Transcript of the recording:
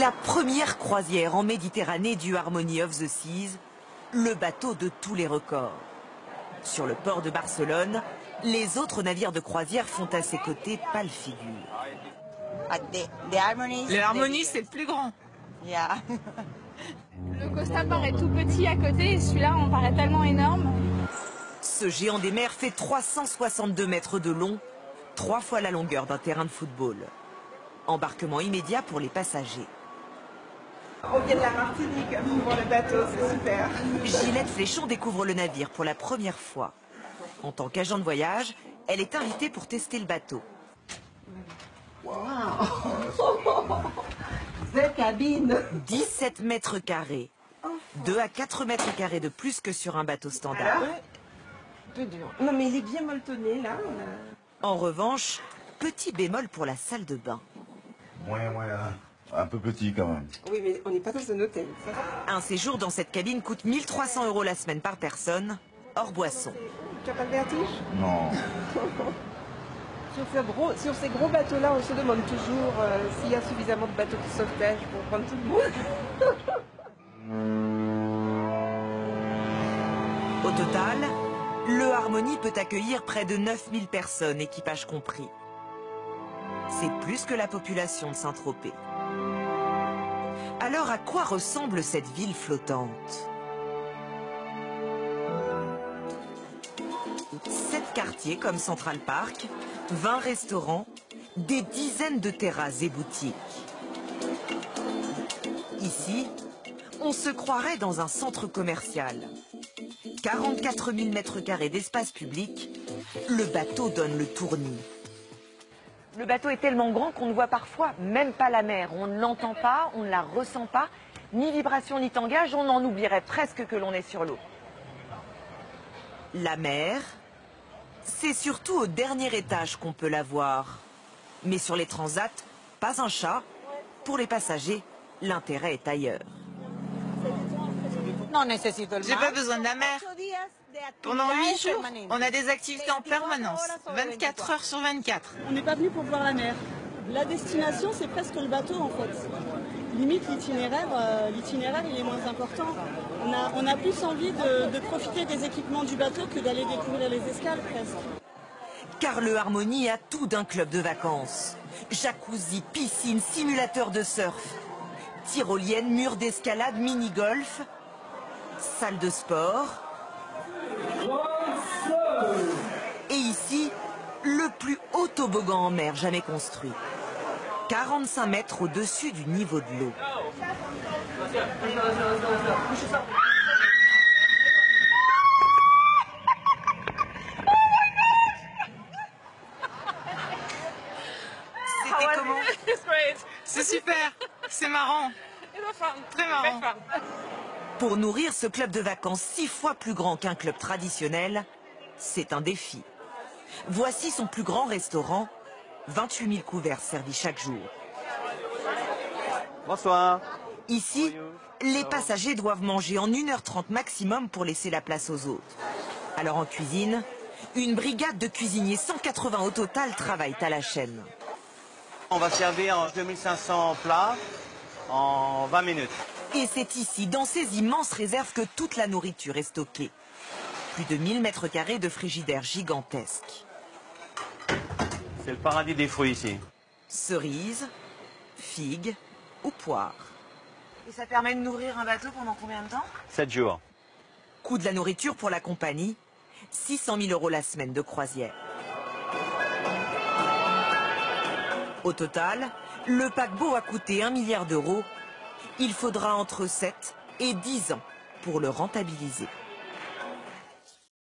La première croisière en Méditerranée du Harmony of the Seas, le bateau de tous les records. Sur le port de Barcelone, les autres navires de croisière font à ses côtés pâle figure. Le Harmony, c'est le plus grand. Le Costa paraît tout petit à côté et celui-là, on paraît tellement énorme. Ce géant des mers fait 362 mètres de long, 3 fois la longueur d'un terrain de football. Embarquement immédiat pour les passagers. On vient de la Martinique pour le bateau, c'est super. Gilette Fléchon découvre le navire pour la première fois. En tant qu'agent de voyage, elle est invitée pour tester le bateau. Wow. Cette cabine. 17 mètres carrés. 2 à 4 mètres carrés de plus que sur un bateau standard. Alors, peu dur. Non mais il est bien molletonné là. En revanche, petit bémol pour la salle de bain. Un peu petit quand même. Oui mais on n'est pas dans un hôtel. Ça. Un séjour dans cette cabine coûte 1 300 € la semaine par personne, hors boisson. Tu n'as pas le vertige? Non. Sur ces gros bateaux-là, on se demande toujours s'il y a suffisamment de bateaux de sauvetage pour prendre tout le monde. Au total, le Harmony peut accueillir près de 9000 personnes, équipage compris. C'est plus que la population de Saint-Tropez. Alors à quoi ressemble cette ville flottante? 7 quartiers comme Central Park, 20 restaurants, des dizaines de terrasses et boutiques. Ici, on se croirait dans un centre commercial. 44 000 mètres carrés d'espace public, le bateau donne le tournis. Le bateau est tellement grand qu'on ne voit parfois même pas la mer. On ne l'entend pas, on ne la ressent pas, ni vibration ni tangage, on en oublierait presque que l'on est sur l'eau. La mer, c'est surtout au dernier étage qu'on peut la voir. Mais sur les transats, pas un chat. Pour les passagers, l'intérêt est ailleurs. J'ai pas besoin de la mer. Pendant 8 jours, on a des activités en permanence, 24 heures sur 24. On n'est pas venu pour voir la mer. La destination, c'est presque le bateau en fait. Limite, l'itinéraire, il est moins important. On a plus envie de profiter des équipements du bateau que d'aller découvrir les escales presque. Car le Harmony a tout d'un club de vacances. Jacuzzi, piscine, simulateur de surf, tyrolienne, mur d'escalade, mini-golf, salle de sport. Et ici, le plus haut toboggan en mer jamais construit. 45 mètres au-dessus du niveau de l'eau. C'était comment? C'est super, c'est marrant, très marrant. Pour nourrir ce club de vacances 6 fois plus grand qu'un club traditionnel, c'est un défi. Voici son plus grand restaurant, 28 000 couverts servis chaque jour. Bonsoir. Ici, les passagers doivent manger en 1h30 maximum pour laisser la place aux autres. Alors en cuisine, une brigade de cuisiniers, 180 au total, travaillent à la chaîne. On va servir 2500 plats en 20 minutes. Et c'est ici, dans ces immenses réserves, que toute la nourriture est stockée. Plus de 1000 mètres carrés de frigidaires gigantesques. C'est le paradis des fruits ici. Cerises, figues ou poires. Et ça permet de nourrir un bateau pendant combien de temps? 7 jours. Coût de la nourriture pour la compagnie, 600 000 € la semaine de croisière. Au total, le paquebot a coûté 1 milliard d'euros. Il faudra entre 7 et 10 ans pour le rentabiliser.